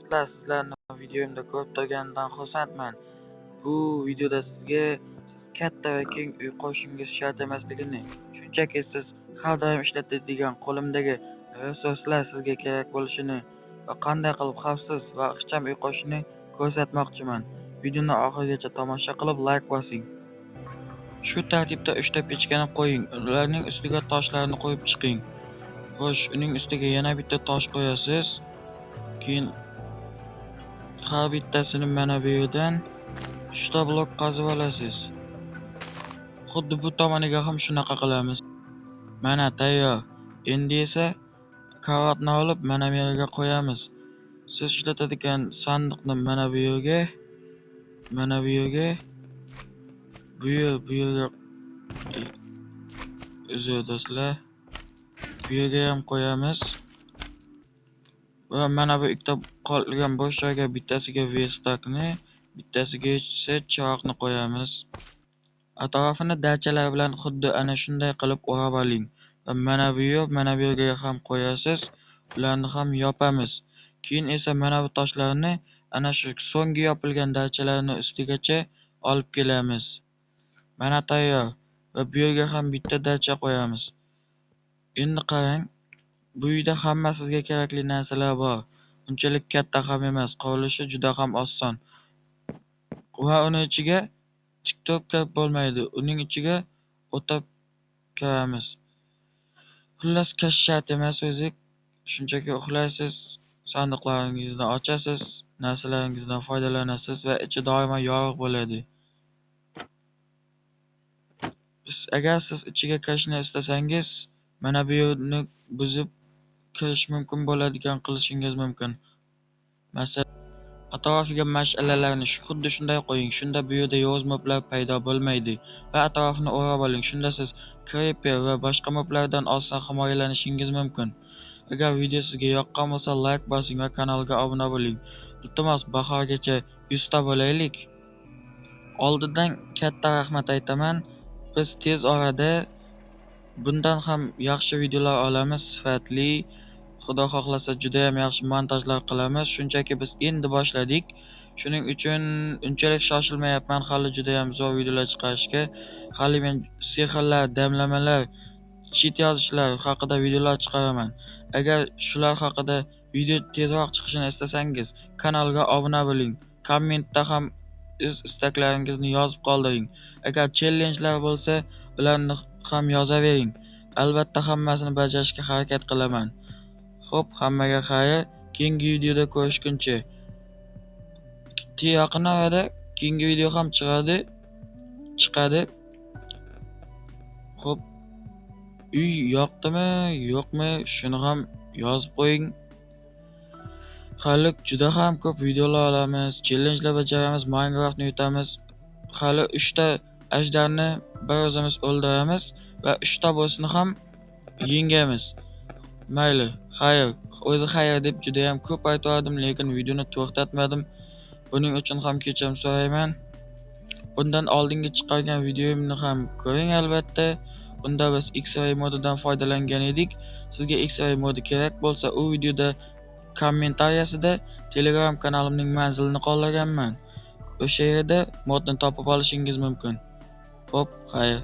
Bilasizlar, sizlarni videomda ko'rib turganimdan xursandman. Bu videoda sizga katta va keng uy qurishingiz shart emasligini, shunchaki siz har doim ishlatadigan qo'limdagi resurslar sizga kerak bo'lishini va qanday qilib xavfsiz va ixcham uy qurishni ko'rsatmoqchiman. Videoni oxirigacha tomosha qilib like bosing. Shu tartibda 3 ta pechkani qo'ying. Ularning ustiga toshlarni qo'yib chiqing. Xo'sh, uning ustiga yana bitta tosh qo'yasiz. Keyin har bittasini mana bu yerdan 3 ta blok qazib olasiz. Xuddi bu tomoniga ham shunaqa qilamiz. Mana tayyor. Endi esa kavatni olib mana bu yerga qo'yamiz. Siz ishlatadigan sandiqni mana bu yerga, bu yerga uzr do'stlar. Bu yerga ham qo'yamiz. Va mana bu ikkita qolgan bo'sh joyga bittasiga verstokni, bittasiga esa chiroqni qo'yamiz. Atrofini dachalar bilan xuddi ana shunday qilib o'rab oling. Va mana bu yerga ham qo'yasiz. Ularni ham yopamiz. Keyin esa mana bu toshlarni ana shu so'nggi yopilgan dachalarning ustigacha olib kelamiz. Mana tayyor. Va bu yerga ham bitta dacha qo'yamiz. Endi qarang, bu uyda hamma sizga kerakli narsalar bor. Unchalik katta ham emas, qurilishi juda ham oson. Va uni ichiga TikTok kirib bo'lmaydi. Uning ichiga o'tab kiramiz. Xullas kirish shart emas o'zi. Shunchaki uxlaysiz, sandiqlaringizni ochasiz, narsalaringizdan foydalanasiz va ichi doimo yorug' bo'ladi. Agar siz ichiga kirishni istasangiz, mana bu yerni buzib kirish mumkin bo'ladigan qilishingiz mumkin. Masalan, atrofiga mash'alalarni xuddi shunday qo'ying. Shunda bu yerda yovuz moblar paydo bo'lmaydi va atrofini o'rab oling. Shunda siz creeper va boshqa moblardan oson himoyalanishingiz mumkin. Agar video sizga yoqqan bo'lsa, like bosing va kanalga obuna bo'ling. Iltimos, bahorgacha 100 ta bo'laylik. Oldindan katta rahmat aytaman. Biz tez orada bundan ham yaxshi videolar olamiz, sifatli. Xudo xohlasa juda ham yaxshi montajlar qilamiz. Shunchaki biz endi boshladik. Shuning uchun unchalik shoshilmayapman hali juda ham zo'r videolar chiqarishga. Hali men sehrlar, damlamalar, cheat yozishlar haqida videolar chiqaraman. Agar shular haqida video tezroq chiqishini istasangiz, kanalga obuna bo'ling. Kommentda ham o'z istaklaringizni yozib qoldiring. Agar challengelar bo'lsa, ularni ham yozavering. Albatta hammasini bajarishga harakat qilaman. Xo'p, hammaga xayr. Keyingi videoda ko'rishguncha. Yaqin orada keyingi video ham chiqadi. Xo'p, uy yoqdimi, yo'qmi, shuni ham yozib qo'ying. Hali juda ham ko'p videolar olamiz, challengelar bajaramiz, Minecraftni yutamiz. Hali 3 ta ajdarni bir o'zimiz o'ldiramiz va 3 ta bossni ham yengamiz. Mayli, xayr. O'zi xayr deb juda ham ko'p aytdim, lekin videoni to'xtatmadim. Buning uchun ham kechirim so'rayman. Bundan oldingi chiqargan videomni ham ko'ring albatta. Unda biz X-ray modidan foydalangan edik. Sizga X-ray modi kerak bo'lsa, u videoda kommentariyasida Telegram kanalimning manzilini qoldirganman. O'sha yerda modni topib olishingiz mumkin. Xo'p, xayr.